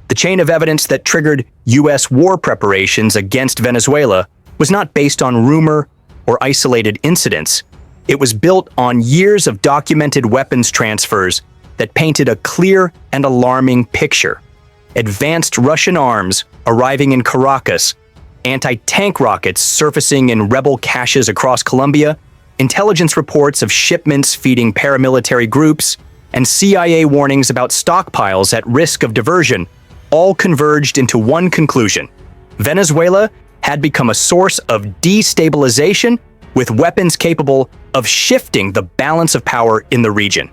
The chain of evidence that triggered U.S. war preparations against Venezuela was not based on rumor or isolated incidents. It was built on years of documented weapons transfers that painted a clear and alarming picture. Advanced Russian arms arriving in Caracas, anti-tank rockets surfacing in rebel caches across Colombia, intelligence reports of shipments feeding paramilitary groups, and CIA warnings about stockpiles at risk of diversion all converged into one conclusion. Venezuela had become a source of destabilization with weapons capable of shifting the balance of power in the region.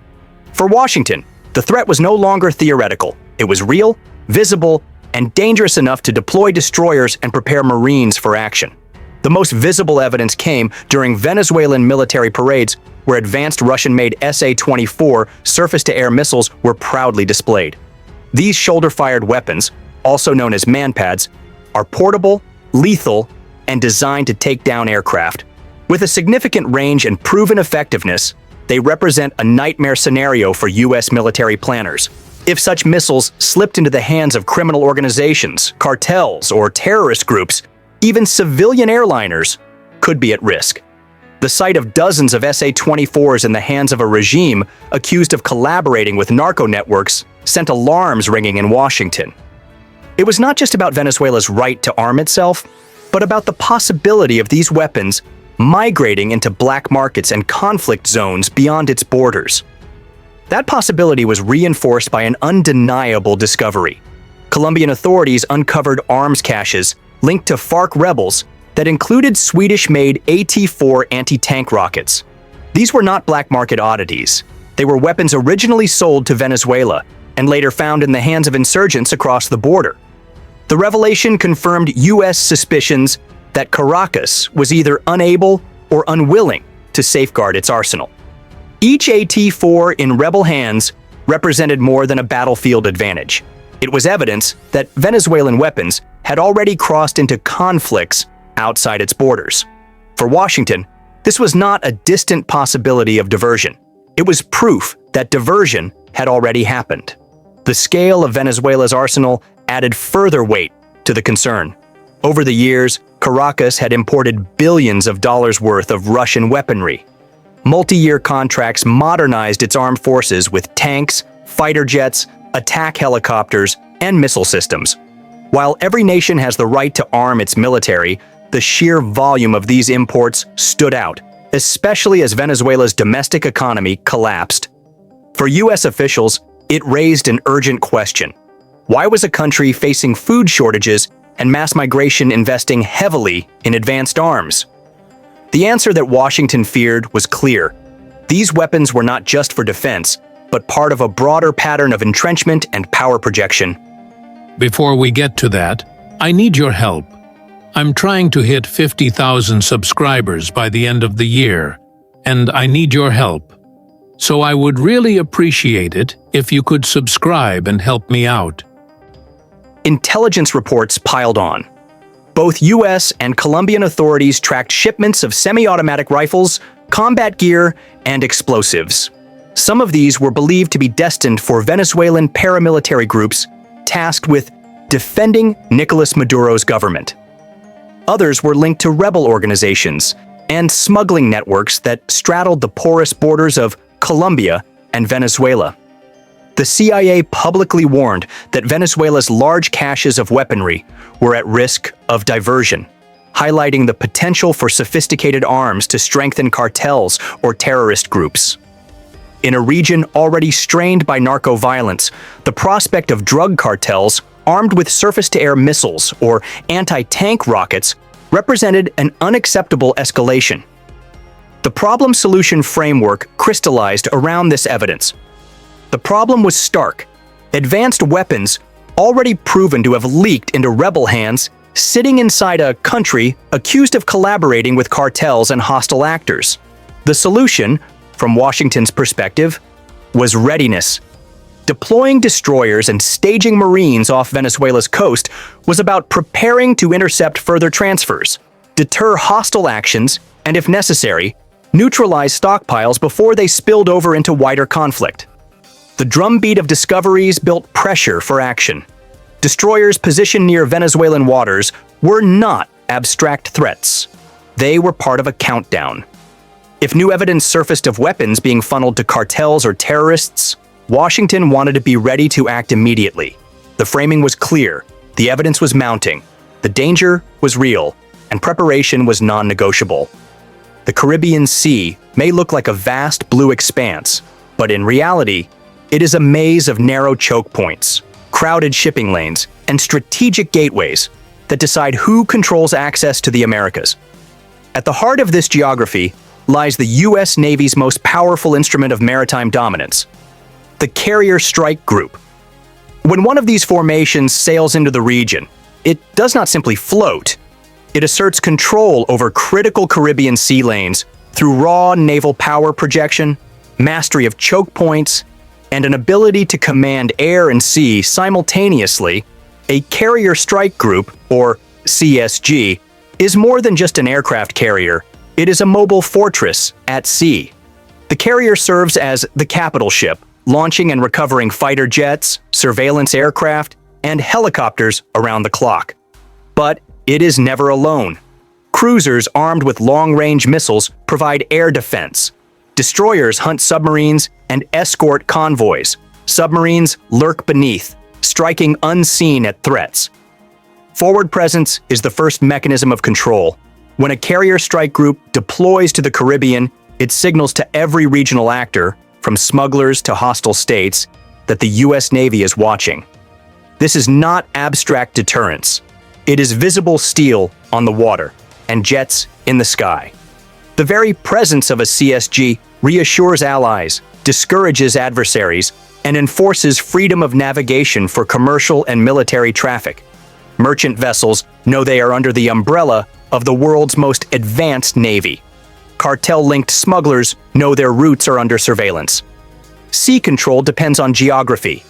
For Washington, the threat was no longer theoretical. It was real, visible, and dangerous enough to deploy destroyers and prepare Marines for action. The most visible evidence came during Venezuelan military parades where advanced Russian-made SA-24 surface-to-air missiles were proudly displayed. These shoulder-fired weapons, also known as manpads, are portable, lethal, and designed to take down aircraft. With a significant range and proven effectiveness, they represent a nightmare scenario for U.S. military planners. If such missiles slipped into the hands of criminal organizations, cartels, or terrorist groups, even civilian airliners could be at risk. The sight of dozens of SA-24s in the hands of a regime accused of collaborating with narco networks sent alarms ringing in Washington. It was not just about Venezuela's right to arm itself, but about the possibility of these weapons migrating into black markets and conflict zones beyond its borders. That possibility was reinforced by an undeniable discovery. Colombian authorities uncovered arms caches linked to FARC rebels that included Swedish-made AT-4 anti-tank rockets. These were not black market oddities. They were weapons originally sold to Venezuela and later found in the hands of insurgents across the border. The revelation confirmed U.S. suspicions that Caracas was either unable or unwilling to safeguard its arsenal. Each AT-4 in rebel hands represented more than a battlefield advantage. It was evidence that Venezuelan weapons had already crossed into conflicts outside its borders. For Washington, this was not a distant possibility of diversion. It was proof that diversion had already happened. The scale of Venezuela's arsenal added further weight to the concern. Over the years, Caracas had imported billions of dollars worth of Russian weaponry. Multi-year contracts modernized its armed forces with tanks, fighter jets, attack helicopters, and missile systems. While every nation has the right to arm its military, the sheer volume of these imports stood out, especially as Venezuela's domestic economy collapsed. For U.S. officials, it raised an urgent question. Why was a country facing food shortages and mass migration investing heavily in advanced arms? The answer that Washington feared was clear. These weapons were not just for defense, but part of a broader pattern of entrenchment and power projection. Before we get to that, I need your help. I'm trying to hit 50,000 subscribers by the end of the year, and I need your help. So I would really appreciate it if you could subscribe and help me out. Intelligence reports piled on. Both U.S. and Colombian authorities tracked shipments of semi-automatic rifles, combat gear, and explosives. Some of these were believed to be destined for Venezuelan paramilitary groups tasked with defending Nicolas Maduro's government. Others were linked to rebel organizations and smuggling networks that straddled the porous borders of Colombia and Venezuela. The CIA publicly warned that Venezuela's large caches of weaponry were at risk of diversion, highlighting the potential for sophisticated arms to strengthen cartels or terrorist groups. In a region already strained by narco-violence, the prospect of drug cartels armed with surface-to-air missiles or anti-tank rockets represented an unacceptable escalation. The problem-solution framework crystallized around this evidence. The problem was stark. Advanced weapons, already proven to have leaked into rebel hands, sitting inside a country accused of collaborating with cartels and hostile actors. The solution, from Washington's perspective, was readiness. Deploying destroyers and staging Marines off Venezuela's coast was about preparing to intercept further transfers, deter hostile actions, and if necessary, neutralize stockpiles before they spilled over into wider conflict. The drumbeat of discoveries built pressure for action. Destroyers positioned near Venezuelan waters were not abstract threats. They were part of a countdown. If new evidence surfaced of weapons being funneled to cartels or terrorists, Washington wanted to be ready to act immediately. The framing was clear, the evidence was mounting, the danger was real, and preparation was non-negotiable. The Caribbean Sea may look like a vast blue expanse, but in reality, it is a maze of narrow choke points, crowded shipping lanes, and strategic gateways that decide who controls access to the Americas. At the heart of this geography lies the U.S. Navy's most powerful instrument of maritime dominance, the Carrier Strike Group. When one of these formations sails into the region, it does not simply float. It asserts control over critical Caribbean sea lanes through raw naval power projection, mastery of choke points, and an ability to command air and sea simultaneously. A Carrier Strike Group, or CSG, is more than just an aircraft carrier. It is a mobile fortress at sea. The carrier serves as the capital ship, launching and recovering fighter jets, surveillance aircraft, and helicopters around the clock. But it is never alone. Cruisers armed with long-range missiles provide air defense. Destroyers hunt submarines and escort convoys. Submarines lurk beneath, striking unseen at threats. Forward presence is the first mechanism of control. When a carrier strike group deploys to the Caribbean, it signals to every regional actor, from smugglers to hostile states, that the U.S. Navy is watching. This is not abstract deterrence. It is visible steel on the water and jets in the sky. The very presence of a CSG reassures allies, discourages adversaries, and enforces freedom of navigation for commercial and military traffic. Merchant vessels know they are under the umbrella of the world's most advanced navy. Cartel-linked smugglers know their routes are under surveillance. Sea control depends on geography,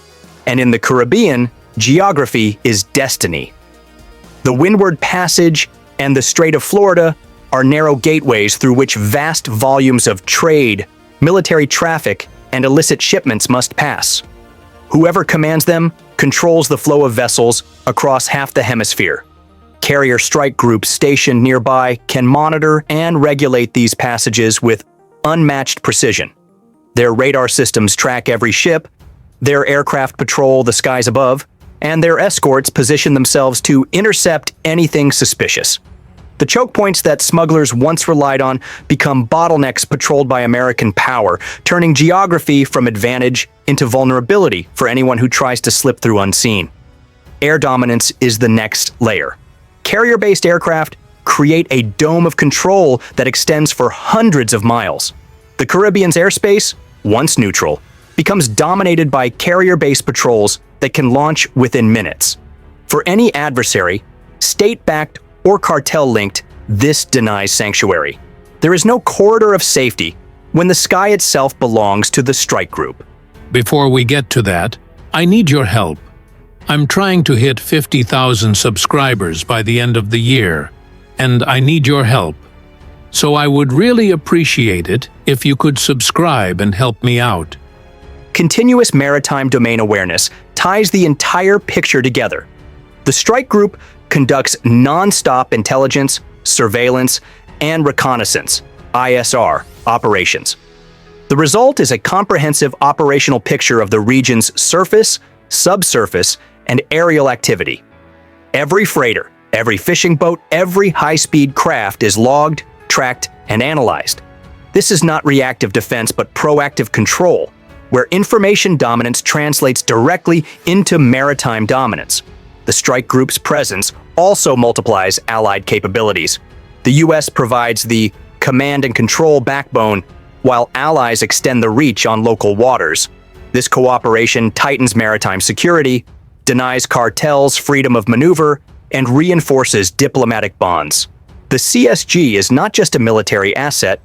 and in the Caribbean, geography is destiny. The Windward Passage and the Strait of Florida are narrow gateways through which vast volumes of trade, military traffic, and illicit shipments must pass. Whoever commands them controls the flow of vessels across half the hemisphere. Carrier strike groups stationed nearby can monitor and regulate these passages with unmatched precision. Their radar systems track every ship, their aircraft patrol the skies above, and their escorts position themselves to intercept anything suspicious. The choke points that smugglers once relied on become bottlenecks patrolled by American power, turning geography from advantage into vulnerability for anyone who tries to slip through unseen. Air dominance is the next layer. Carrier-based aircraft create a dome of control that extends for hundreds of miles. The Caribbean's airspace, once neutral, becomes dominated by carrier-based patrols that can launch within minutes. For any adversary, state-backed or cartel-linked, this denies sanctuary. There is no corridor of safety when the sky itself belongs to the strike group. Before we get to that, I need your help. I'm trying to hit 50,000 subscribers by the end of the year, and I need your help. So I would really appreciate it if you could subscribe and help me out. Continuous maritime domain awareness ties the entire picture together. The strike group conducts non-stop intelligence, surveillance, and reconnaissance (ISR) operations. The result is a comprehensive operational picture of the region's surface, subsurface, and aerial activity. Every freighter, every fishing boat, every high-speed craft is logged, tracked, and analyzed. This is not reactive defense but proactive control, where information dominance translates directly into maritime dominance. The strike group's presence also multiplies allied capabilities. The U.S. provides the command and control backbone, while allies extend the reach on local waters. This cooperation tightens maritime security, denies cartels freedom of maneuver, and reinforces diplomatic bonds. The CSG is not just a military asset,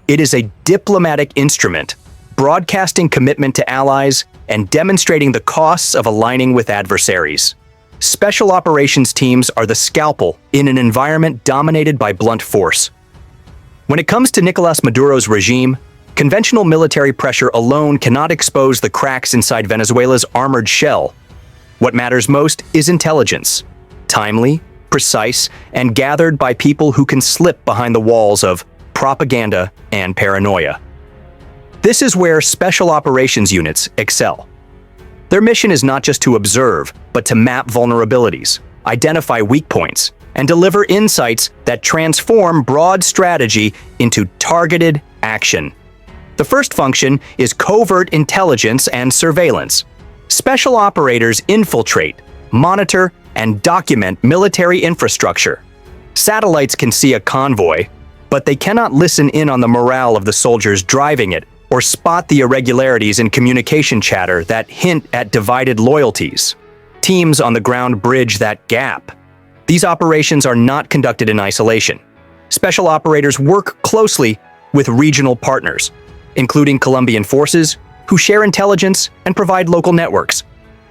it is a diplomatic instrument, broadcasting commitment to allies and demonstrating the costs of aligning with adversaries. Special operations teams are the scalpel in an environment dominated by blunt force. When it comes to Nicolas Maduro's regime, conventional military pressure alone cannot expose the cracks inside Venezuela's armored shell. What matters most is intelligence. Timely, precise, and gathered by people who can slip behind the walls of propaganda and paranoia. This is where special operations units excel. Their mission is not just to observe, but to map vulnerabilities, identify weak points, and deliver insights that transform broad strategy into targeted action. The first function is covert intelligence and surveillance. Special operators infiltrate, monitor, and document military infrastructure. Satellites can see a convoy, but they cannot listen in on the morale of the soldiers driving it or spot the irregularities in communication chatter that hint at divided loyalties. Teams on the ground bridge that gap. These operations are not conducted in isolation. Special operators work closely with regional partners, including Colombian forces, who share intelligence and provide local networks.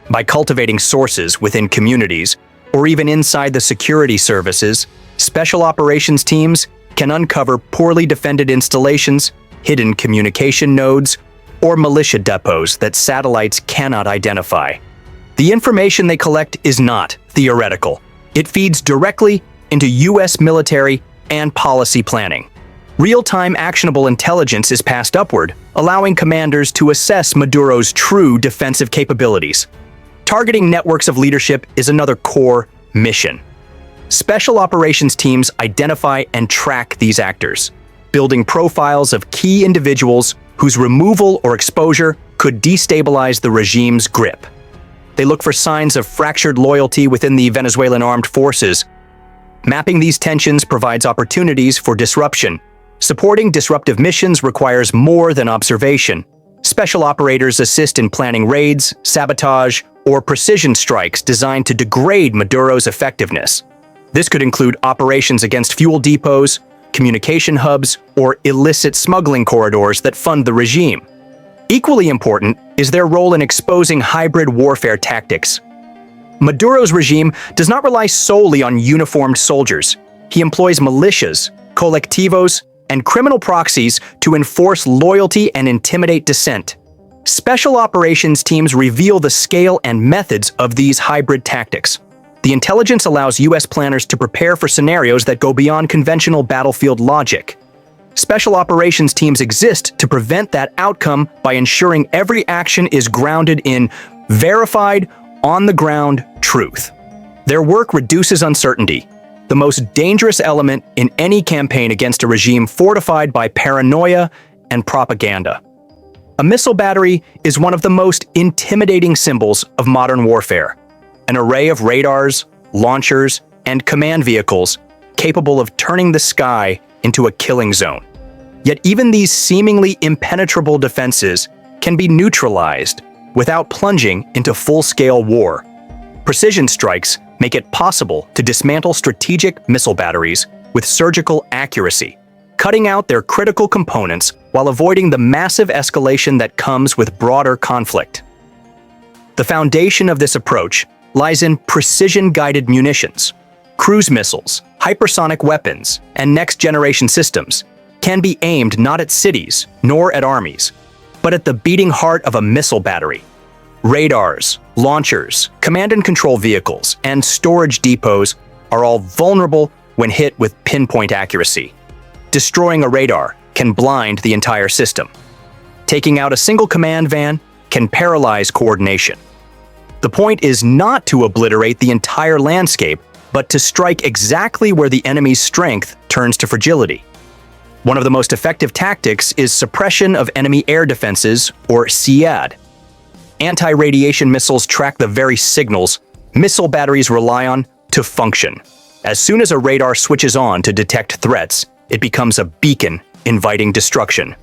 By cultivating sources within communities, or even inside the security services, special operations teams can uncover poorly defended installations, hidden communication nodes, or militia depots that satellites cannot identify. The information they collect is not theoretical. It feeds directly into U.S. military and policy planning. Real-time actionable intelligence is passed upward, allowing commanders to assess Maduro's true defensive capabilities. Targeting networks of leadership is another core mission. Special operations teams identify and track these actors, building profiles of key individuals whose removal or exposure could destabilize the regime's grip. They look for signs of fractured loyalty within the Venezuelan armed forces. Mapping these tensions provides opportunities for disruption. Supporting disruptive missions requires more than observation. Special operators assist in planning raids, sabotage, or precision strikes designed to degrade Maduro's effectiveness. This could include operations against fuel depots, communication hubs, or illicit smuggling corridors that fund the regime. Equally important is their role in exposing hybrid warfare tactics. Maduro's regime does not rely solely on uniformed soldiers. He employs militias, colectivos, and criminal proxies to enforce loyalty and intimidate dissent. Special operations teams reveal the scale and methods of these hybrid tactics. The intelligence allows U.S. planners to prepare for scenarios that go beyond conventional battlefield logic. Special operations teams exist to prevent that outcome by ensuring every action is grounded in verified, on-the-ground truth. Their work reduces uncertainty, the most dangerous element in any campaign against a regime fortified by paranoia and propaganda. A missile battery is one of the most intimidating symbols of modern warfare. An array of radars, launchers, and command vehicles capable of turning the sky into a killing zone. Yet even these seemingly impenetrable defenses can be neutralized without plunging into full-scale war. Precision strikes make it possible to dismantle strategic missile batteries with surgical accuracy, cutting out their critical components while avoiding the massive escalation that comes with broader conflict. The foundation of this approach lies in precision-guided munitions. Cruise missiles, hypersonic weapons, and next-generation systems can be aimed not at cities nor at armies, but at the beating heart of a missile battery. Radars, launchers, command and control vehicles, and storage depots are all vulnerable when hit with pinpoint accuracy. Destroying a radar can blind the entire system. Taking out a single command van can paralyze coordination. The point is not to obliterate the entire landscape, but to strike exactly where the enemy's strength turns to fragility. One of the most effective tactics is suppression of enemy air defenses, or SEAD. Anti-radiation missiles track the very signals missile batteries rely on to function. As soon as a radar switches on to detect threats, it becomes a beacon inviting destruction.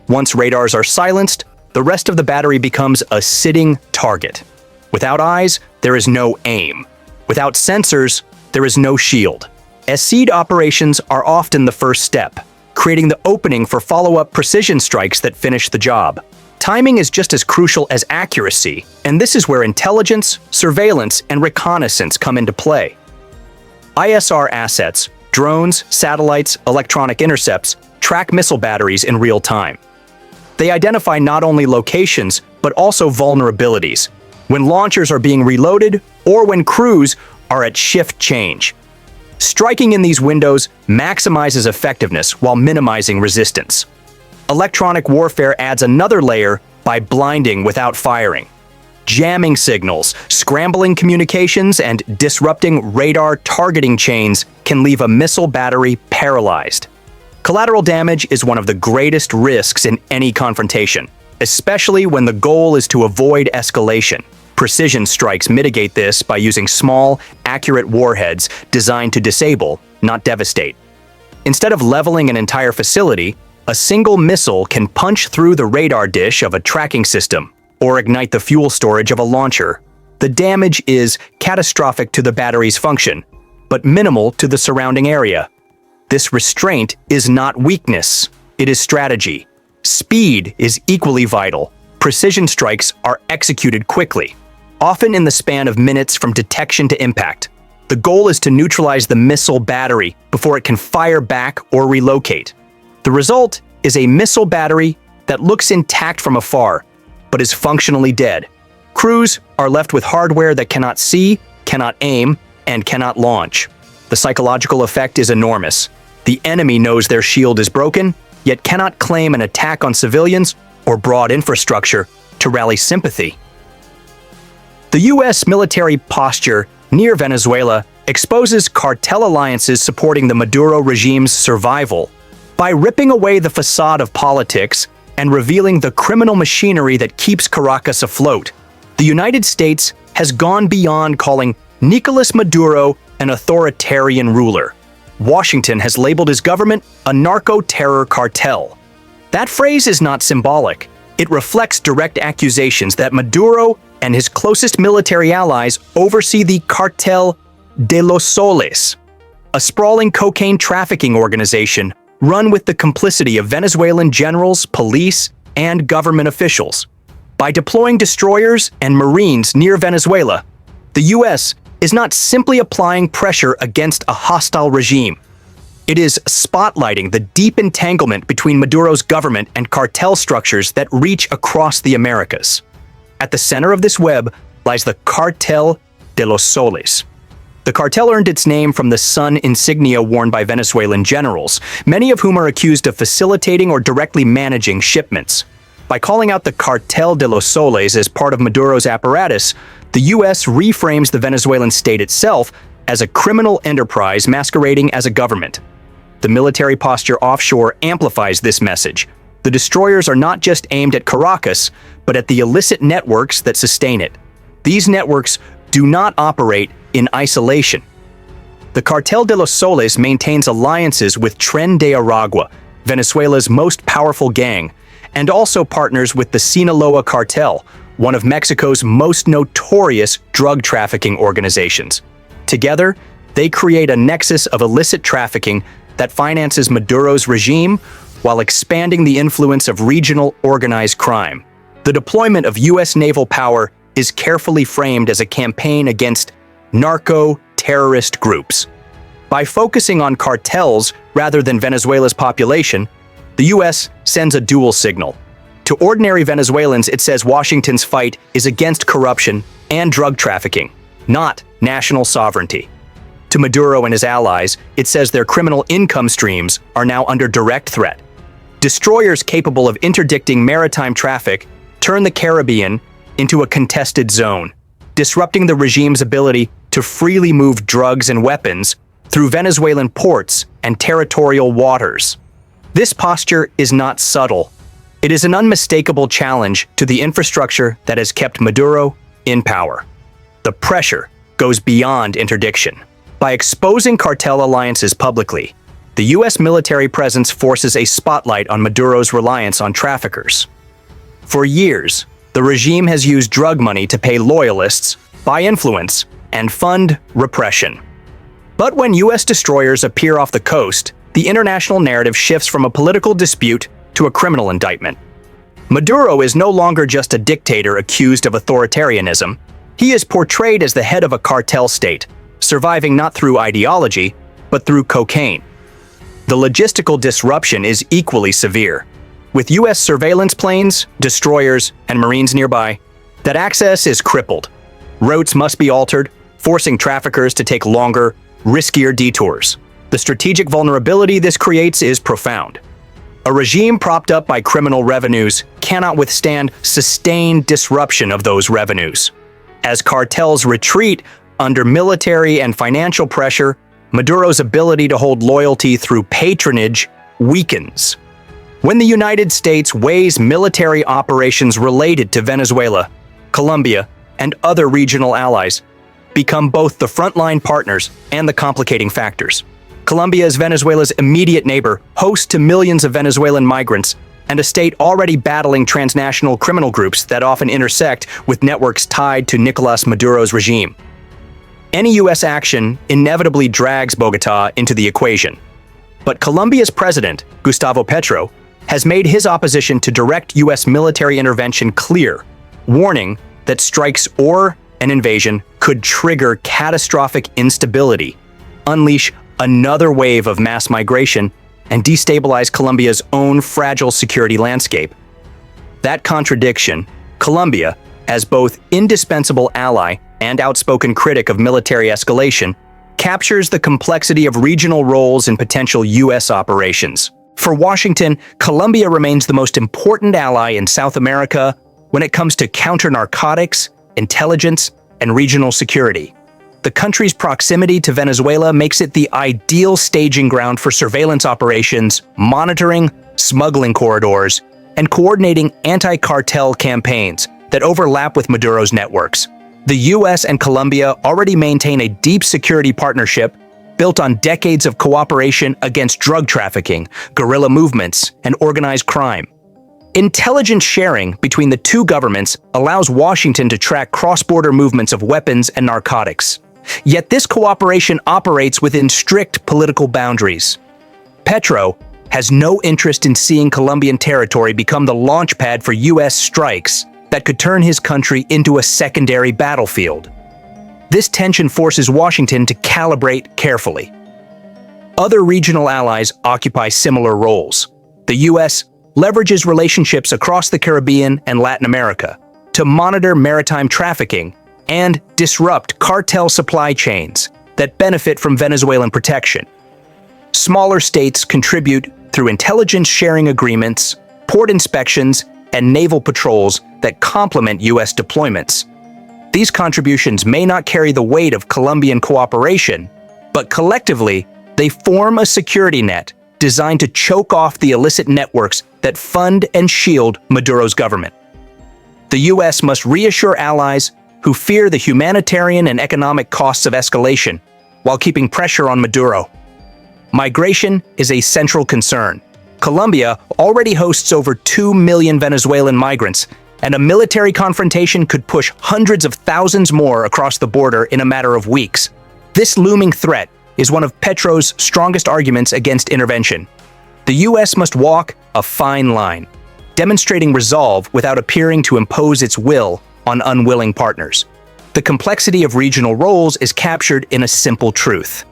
Once radars are silenced, the rest of the battery becomes a sitting target. Without eyes, there is no aim. Without sensors, there is no shield. SEAD operations are often the first step, creating the opening for follow-up precision strikes that finish the job. Timing is just as crucial as accuracy, and this is where intelligence, surveillance, and reconnaissance come into play. ISR assets, drones, satellites, electronic intercepts, track missile batteries in real time. They identify not only locations, but also vulnerabilities, when launchers are being reloaded, or when crews are at shift change. Striking in these windows maximizes effectiveness while minimizing resistance. Electronic warfare adds another layer by blinding without firing. Jamming signals, scrambling communications, and disrupting radar targeting chains can leave a missile battery paralyzed. Collateral damage is one of the greatest risks in any confrontation, especially when the goal is to avoid escalation. Precision strikes mitigate this by using small, accurate warheads designed to disable, not devastate. Instead of leveling an entire facility, a single missile can punch through the radar dish of a tracking system or ignite the fuel storage of a launcher. The damage is catastrophic to the battery's function, but minimal to the surrounding area. This restraint is not weakness, it is strategy. Speed is equally vital. Precision strikes are executed quickly, often in the span of minutes from detection to impact. The goal is to neutralize the missile battery before it can fire back or relocate. The result is a missile battery that looks intact from afar, but is functionally dead. Crews are left with hardware that cannot see, cannot aim, and cannot launch. The psychological effect is enormous. The enemy knows their shield is broken, yet cannot claim an attack on civilians or broad infrastructure to rally sympathy. The U.S. military posture near Venezuela exposes cartel alliances supporting the Maduro regime's survival. By ripping away the facade of politics and revealing the criminal machinery that keeps Caracas afloat, the United States has gone beyond calling Nicolas Maduro an authoritarian ruler. Washington has labeled his government a narco-terror cartel. That phrase is not symbolic. It reflects direct accusations that Maduro and his closest military allies oversee the Cartel de los Soles, a sprawling cocaine trafficking organization run with the complicity of Venezuelan generals, police, and government officials. By deploying destroyers and marines near Venezuela, the U.S. is not simply applying pressure against a hostile regime. It is spotlighting the deep entanglement between Maduro's government and cartel structures that reach across the Americas. At the center of this web lies the Cartel de los Soles. The cartel earned its name from the sun insignia worn by Venezuelan generals, many of whom are accused of facilitating or directly managing shipments. By calling out the Cartel de los Soles as part of Maduro's apparatus, the U.S. reframes the Venezuelan state itself as a criminal enterprise masquerading as a government. The military posture offshore amplifies this message. The destroyers are not just aimed at Caracas, but at the illicit networks that sustain it. These networks do not operate in isolation. The Cartel de los Soles maintains alliances with Tren de Aragua, Venezuela's most powerful gang, and also partners with the Sinaloa Cartel, one of Mexico's most notorious drug trafficking organizations. Together, they create a nexus of illicit trafficking that finances Maduro's regime while expanding the influence of regional organized crime. The deployment of U.S. naval power is carefully framed as a campaign against narco-terrorist groups. By focusing on cartels rather than Venezuela's population, the U.S. sends a dual signal. To ordinary Venezuelans, it says Washington's fight is against corruption and drug trafficking, not national sovereignty. To Maduro and his allies, it says their criminal income streams are now under direct threat. Destroyers capable of interdicting maritime traffic turn the Caribbean into a contested zone, disrupting the regime's ability to freely move drugs and weapons through Venezuelan ports and territorial waters. This posture is not subtle. It is an unmistakable challenge to the infrastructure that has kept Maduro in power. The pressure goes beyond interdiction. By exposing cartel alliances publicly, the U.S. military presence forces a spotlight on Maduro's reliance on traffickers. For years, the regime has used drug money to pay loyalists, buy influence, and fund repression. But when U.S. destroyers appear off the coast, the international narrative shifts from a political dispute to a criminal indictment. Maduro is no longer just a dictator accused of authoritarianism. He is portrayed as the head of a cartel state, surviving not through ideology, but through cocaine. The logistical disruption is equally severe. With U.S. surveillance planes, destroyers, and marines nearby, That access is crippled. Routes must be altered, forcing traffickers to take longer, riskier detours. The strategic vulnerability this creates is profound. A regime propped up by criminal revenues cannot withstand sustained disruption of those revenues. As cartels retreat under military and financial pressure, Maduro's ability to hold loyalty through patronage weakens. When the United States weighs military operations related to Venezuela, Colombia, and other regional allies become both the frontline partners and the complicating factors. Colombia is Venezuela's immediate neighbor, host to millions of Venezuelan migrants, and a state already battling transnational criminal groups that often intersect with networks tied to Nicolas Maduro's regime. Any U.S. action inevitably drags Bogotá into the equation. But Colombia's president, Gustavo Petro, has made his opposition to direct U.S. military intervention clear, warning that strikes or an invasion could trigger catastrophic instability, unleash another wave of mass migration, and destabilize Colombia's own fragile security landscape. That contradiction, Colombia, as both indispensable ally and outspoken critic of military escalation, captures the complexity of regional roles in potential U.S. operations. For Washington, Colombia remains the most important ally in South America when it comes to counter-narcotics, intelligence, and regional security. The country's proximity to Venezuela makes it the ideal staging ground for surveillance operations, monitoring smuggling corridors, and coordinating anti-cartel campaigns that overlap with Maduro's networks. The U.S. and Colombia already maintain a deep security partnership built on decades of cooperation against drug trafficking, guerrilla movements, and organized crime. Intelligence sharing between the two governments allows Washington to track cross-border movements of weapons and narcotics. Yet this cooperation operates within strict political boundaries. Petro has no interest in seeing Colombian territory become the launchpad for U.S. strikes that could turn his country into a secondary battlefield. This tension forces Washington to calibrate carefully. Other regional allies occupy similar roles. The U.S. leverages relationships across the Caribbean and Latin America to monitor maritime trafficking and disrupt cartel supply chains that benefit from Venezuelan protection. Smaller states contribute through intelligence sharing agreements, port inspections, and naval patrols that complement U.S. deployments. These contributions may not carry the weight of Colombian cooperation, but collectively, they form a security net designed to choke off the illicit networks that fund and shield Maduro's government. The U.S. must reassure allies who fear the humanitarian and economic costs of escalation while keeping pressure on Maduro. Migration is a central concern. Colombia already hosts over 2 million Venezuelan migrants, and a military confrontation could push hundreds of thousands more across the border in a matter of weeks. This looming threat is one of Petro's strongest arguments against intervention. The U.S. must walk a fine line, demonstrating resolve without appearing to impose its will on unwilling partners. The complexity of regional roles is captured in a simple truth.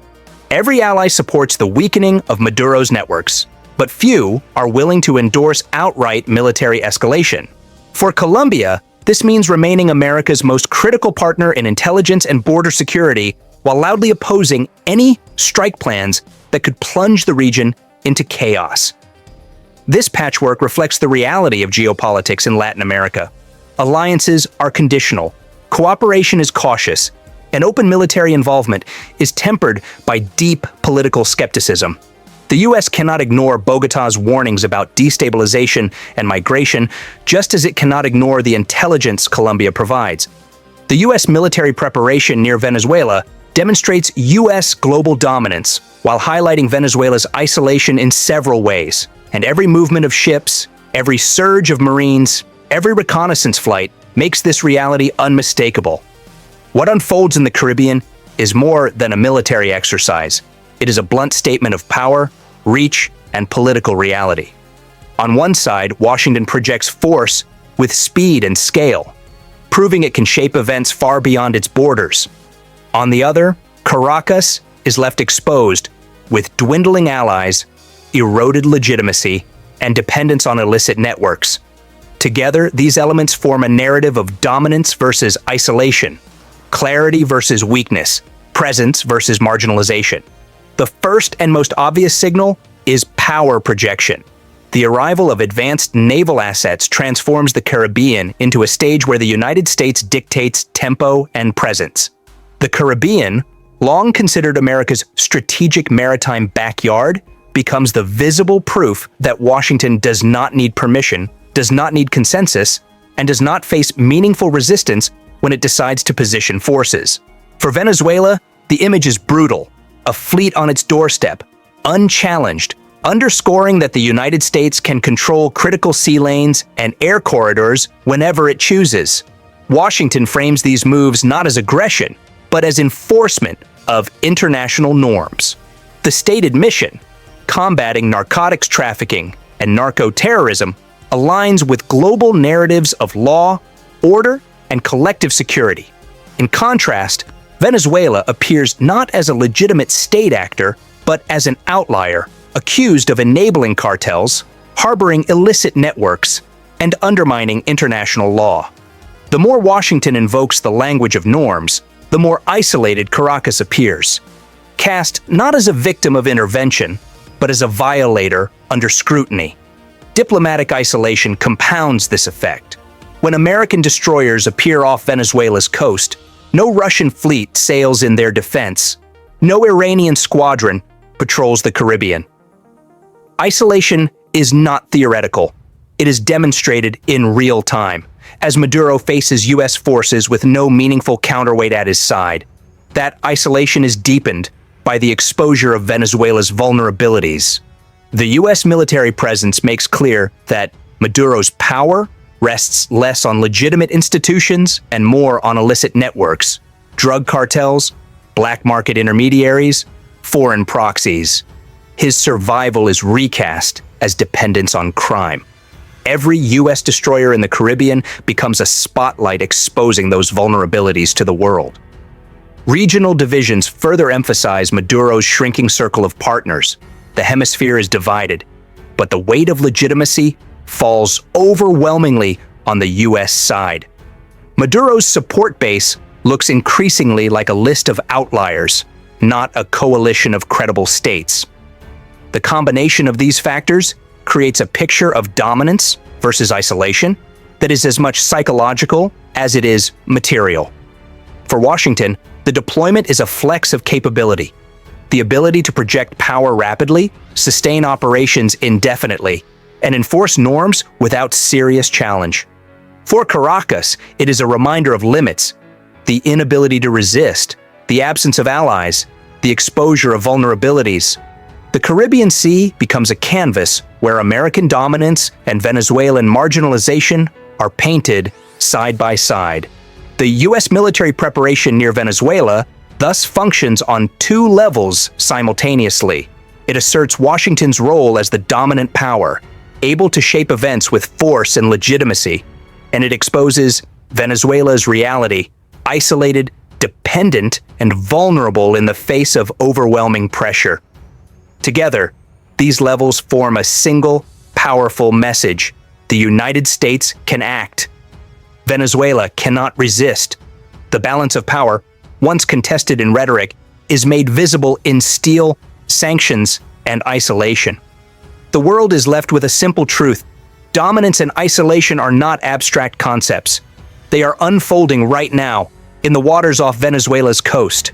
Every ally supports the weakening of Maduro's networks, but few are willing to endorse outright military escalation. For Colombia, this means remaining America's most critical partner in intelligence and border security while loudly opposing any strike plans that could plunge the region into chaos. This patchwork reflects the reality of geopolitics in Latin America. Alliances are conditional, cooperation is cautious, and open military involvement is tempered by deep political skepticism. The U.S. cannot ignore Bogotá's warnings about destabilization and migration, just as it cannot ignore the intelligence Colombia provides. The U.S. military preparation near Venezuela demonstrates U.S. global dominance while highlighting Venezuela's isolation in several ways. And every movement of ships, every surge of Marines, every reconnaissance flight makes this reality unmistakable. What unfolds in the Caribbean is more than a military exercise. It is a blunt statement of power, reach, and political reality. On one side, Washington projects force with speed and scale, proving it can shape events far beyond its borders. On the other, Caracas is left exposed with dwindling allies, eroded legitimacy, and dependence on illicit networks. Together, these elements form a narrative of dominance versus isolation, clarity versus weakness, presence versus marginalization. The first and most obvious signal is power projection. The arrival of advanced naval assets transforms the Caribbean into a stage where the United States dictates tempo and presence. The Caribbean, long considered America's strategic maritime backyard, becomes the visible proof that Washington does not need permission, does not need consensus, and does not face meaningful resistance when it decides to position forces. For Venezuela, the image is brutal, a fleet on its doorstep, unchallenged, underscoring that the United States can control critical sea lanes and air corridors whenever it chooses. Washington frames these moves not as aggression, but as enforcement of international norms. The stated mission, combating narcotics trafficking and narco-terrorism, aligns with global narratives of law, order, and collective security. In contrast, Venezuela appears not as a legitimate state actor, but as an outlier, accused of enabling cartels, harboring illicit networks, and undermining international law. The more Washington invokes the language of norms, the more isolated Caracas appears, cast not as a victim of intervention, but as a violator under scrutiny. Diplomatic isolation compounds this effect. When American destroyers appear off Venezuela's coast, no Russian fleet sails in their defense. No Iranian squadron patrols the Caribbean. Isolation is not theoretical. It is demonstrated in real time, as Maduro faces U.S. forces with no meaningful counterweight at his side. That isolation is deepened by the exposure of Venezuela's vulnerabilities. The U.S. military presence makes clear that Maduro's power rests less on legitimate institutions and more on illicit networks, drug cartels, black market intermediaries, foreign proxies. His survival is recast as dependence on crime. Every U.S. destroyer in the Caribbean becomes a spotlight exposing those vulnerabilities to the world. Regional divisions further emphasize Maduro's shrinking circle of partners. The hemisphere is divided, but the weight of legitimacy falls overwhelmingly on the U.S. side. Maduro's support base looks increasingly like a list of outliers, not a coalition of credible states. The combination of these factors creates a picture of dominance versus isolation that is as much psychological as it is material. For Washington, the deployment is a flex of capability, the ability to project power rapidly, sustain operations indefinitely, and enforce norms without serious challenge. For Caracas, it is a reminder of limits, the inability to resist, the absence of allies, the exposure of vulnerabilities. The Caribbean Sea becomes a canvas where American dominance and Venezuelan marginalization are painted side by side. The U.S. military preparation near Venezuela thus functions on two levels simultaneously. It asserts Washington's role as the dominant power, able to shape events with force and legitimacy, and it exposes Venezuela's reality, isolated, dependent, and vulnerable in the face of overwhelming pressure. Together, these levels form a single, powerful message. The United States can act. Venezuela cannot resist. The balance of power, once contested in rhetoric, is made visible in steel, sanctions, and isolation. The world is left with a simple truth. Dominance and isolation are not abstract concepts. They are unfolding right now, in the waters off Venezuela's coast.